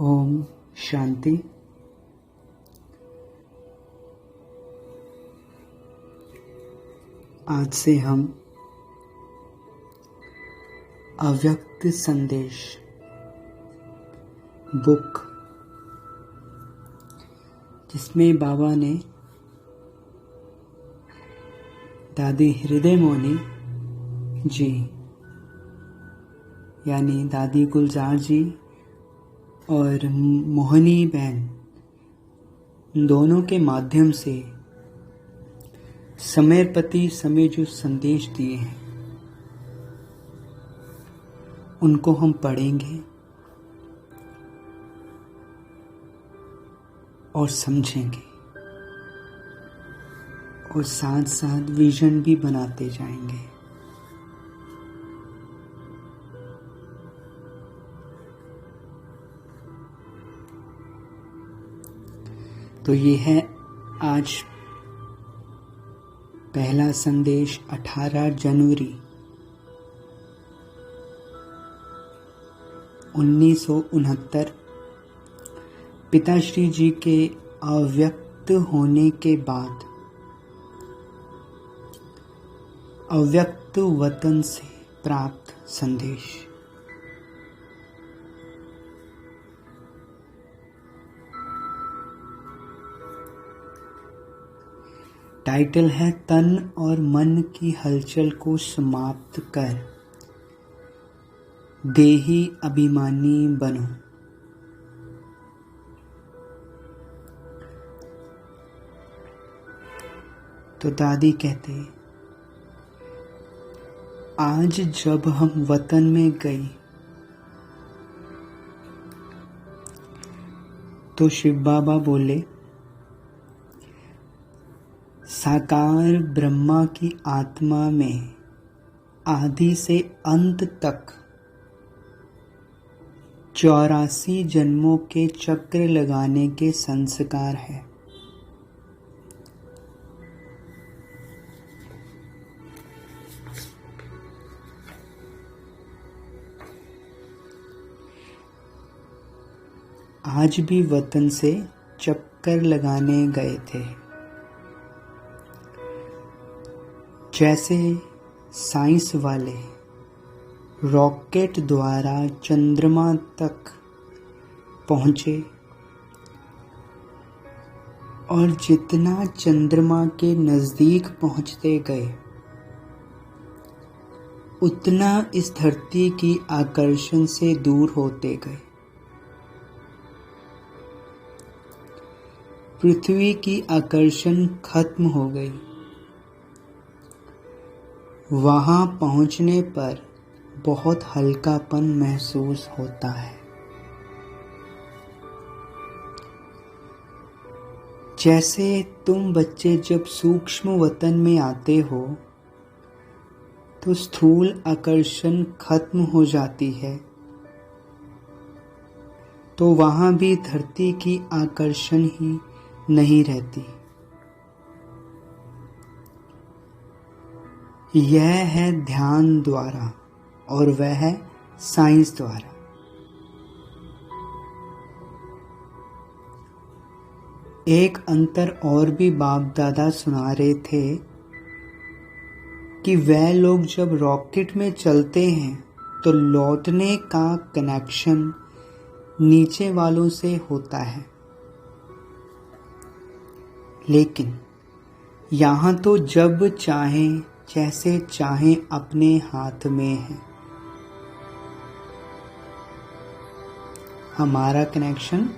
ओम शांति। आज से हम अव्यक्त संदेश बुक, जिसमें बाबा ने दादी हृदय मौनी जी यानी दादी गुलजार जी और मोहनी बहन दोनों के माध्यम से समय प्रति समय जो संदेश दिए हैं उनको हम पढ़ेंगे और समझेंगे और साथ साथ विजन भी बनाते जाएंगे। तो ये है आज पहला संदेश 18 जनवरी 1969 पिताश्री जी के अव्यक्त होने के बाद अव्यक्त वतन से प्राप्त संदेश। टाइटल है तन और मन की हलचल को समाप्त कर देही अभिमानी बनो। तो दादी कहते, आज जब हम वतन में गई तो शिव बाबा बोले, साकार ब्रह्मा की आत्मा में आदि से अंत तक 84 जन्मों के चक्र लगाने के संस्कार है। आज भी वतन से चक्कर लगाने गए थे। जैसे साइंस वाले रॉकेट द्वारा चंद्रमा तक पहुंचे और जितना चंद्रमा के नजदीक पहुंचते गए उतना इस धरती की आकर्षण से दूर होते गए। पृथ्वी की आकर्षण खत्म हो गई। वहां पहुंचने पर बहुत हल्कापन महसूस होता है। जैसे तुम बच्चे जब सूक्ष्म वतन में आते हो तो स्थूल आकर्षण खत्म हो जाती है, तो वहां भी धरती की आकर्षण ही नहीं रहती। यह है ध्यान द्वारा और वह है साइंस द्वारा। एक अंतर और भी बाप दादा सुना रहे थे कि वह लोग जब रॉकेट में चलते हैं तो लौटने का कनेक्शन नीचे वालों से होता है, लेकिन यहाँ तो जब चाहें जैसे चाहें अपने हाथ में है। हमारा कनेक्शन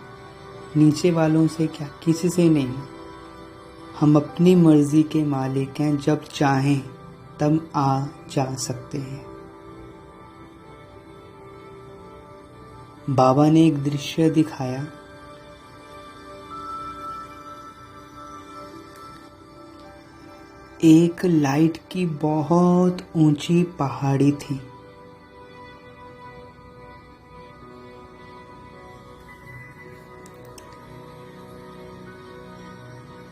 नीचे वालों से क्या, किसी से नहीं। हम अपनी मर्जी के मालिक हैं, जब चाहें तब आ जा सकते हैं। बाबा ने एक दृश्य दिखाया। एक लाइट की बहुत ऊंची पहाड़ी थी।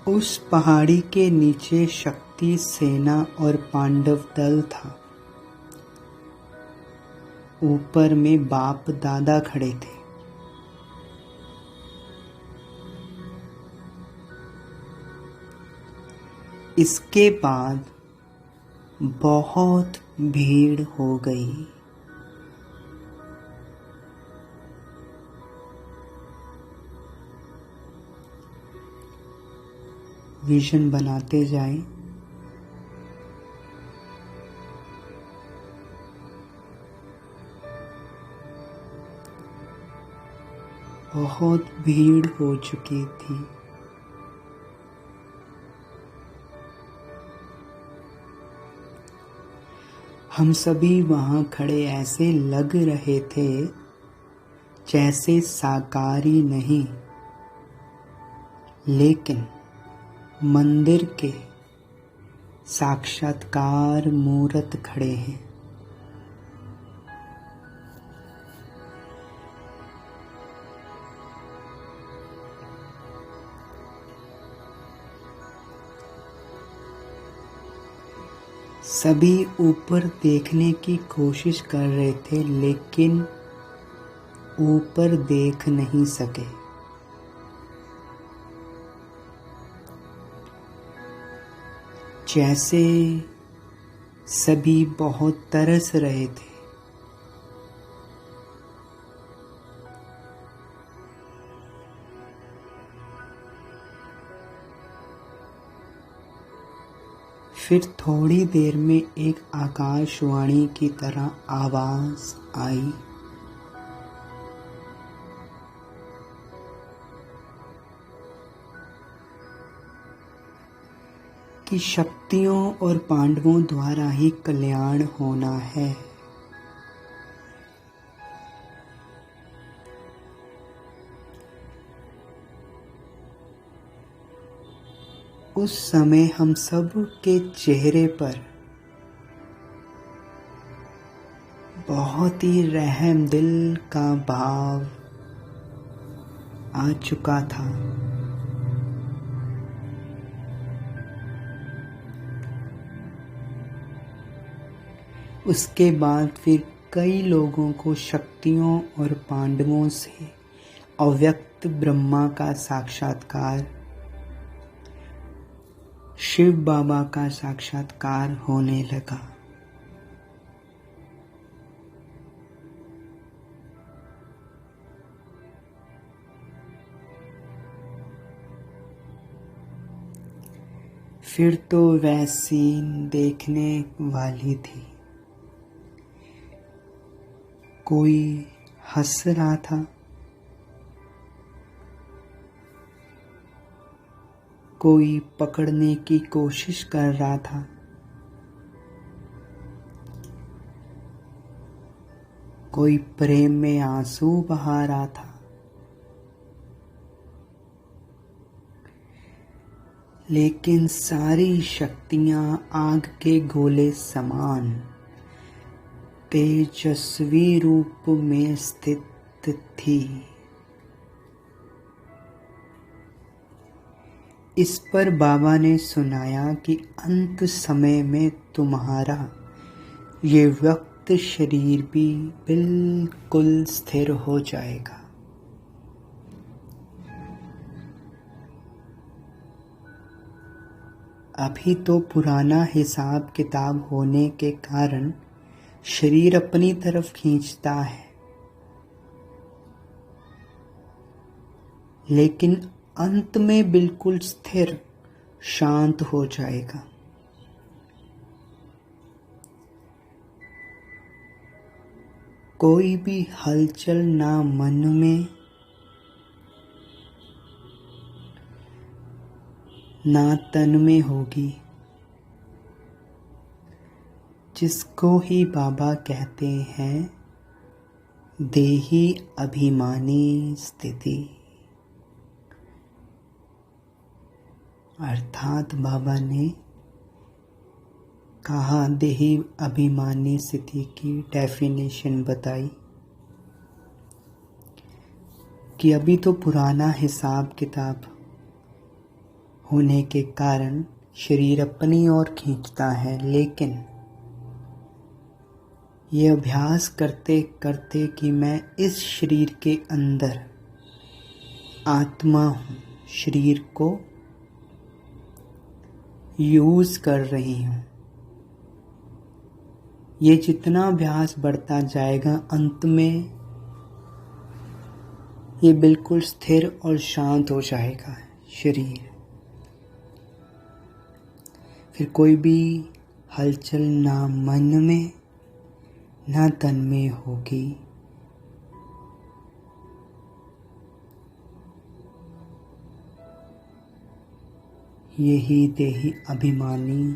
उस पहाड़ी के नीचे शक्ति सेना और पांडव दल था। ऊपर में बाप दादा खड़े थे। इसके बाद बहुत भीड़ हो गई। विजन बनाते जाएं। बहुत भीड़ हो चुकी थी। हम सभी वहां खड़े ऐसे लग रहे थे जैसे साकार ही नहीं, लेकिन मंदिर के साक्षात्कार मूर्त खड़े हैं। सभी ऊपर देखने की कोशिश कर रहे थे, लेकिन ऊपर देख नहीं सके। जैसे सभी बहुत तरस रहे थे। फिर थोड़ी देर में एक आकाशवाणी की तरह आवाज आई। कि शक्तियों और पांडवों द्वारा ही कल्याण होना है। उस समय हम सब के चेहरे पर बहुत ही रहम दिल का भाव आ चुका था। उसके बाद फिर कई लोगों को शक्तियों और पांडवों से अव्यक्त ब्रह्मा का साक्षात्कार, शिव बाबा का साक्षात्कार होने लगा। फिर तो वह सीन देखने वाली थी। कोई हंस रहा था, कोई पकड़ने की कोशिश कर रहा था, कोई प्रेम में आंसू बहा रहा था, लेकिन सारी शक्तियां आग के गोले समान तेजस्वी रूप में स्थित थी। इस पर बाबा ने सुनाया कि अंत समय में तुम्हारा ये व्यक्त शरीर भी बिल्कुल स्थिर हो जाएगा। अभी तो पुराना हिसाब किताब होने के कारण शरीर अपनी तरफ खींचता है, लेकिन अंत में बिल्कुल स्थिर शांत हो जाएगा। कोई भी हलचल ना मन में ना तन में होगी, जिसको ही बाबा कहते हैं देही अभिमानी स्थिति। अर्थात बाबा ने कहा, देही अभिमानी स्थिति की डेफिनेशन बताई कि अभी तो पुराना हिसाब किताब होने के कारण शरीर अपनी ओर खींचता है, लेकिन ये अभ्यास करते करते कि मैं इस शरीर के अंदर आत्मा हूँ, शरीर को यूज कर रही हूँ। ये जितना अभ्यास बढ़ता जाएगा, अंत में ये बिल्कुल स्थिर और शांत हो जाएगा शरीर। फिर कोई भी हलचल ना मन में ना तन में होगी। यही देही अभिमानी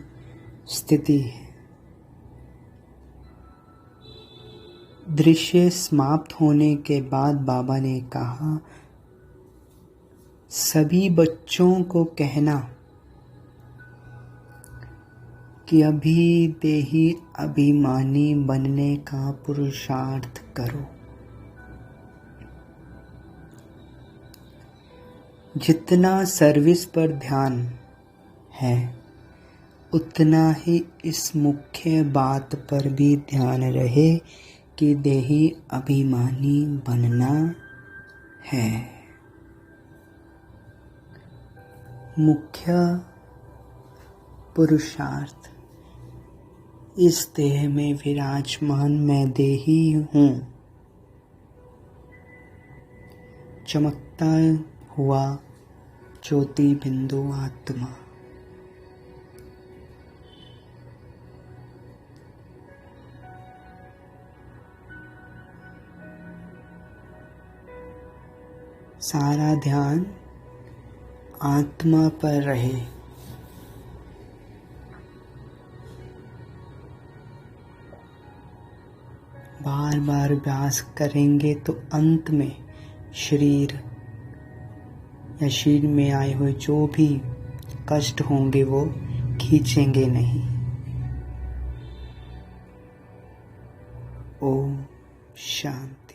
स्थिति है। दृश्य समाप्त होने के बाद बाबा ने कहा, सभी बच्चों को कहना कि अभी देही अभिमानी बनने का पुरुषार्थ करो। जितना सर्विस पर ध्यान है, उतना ही इस मुख्य बात पर भी ध्यान रहे कि देही अभिमानी बनना है। मुख्य पुरुषार्थ, इस देह में विराजमान मैं देही हूँ। चमकता हुआ ज्योति बिंदु आत्मा। सारा ध्यान आत्मा पर रहे। बार बार अभ्यास करेंगे तो अंत में शरीर या शरीर में आए हुए जो भी कष्ट होंगे वो खींचेंगे नहीं। ओम शांति।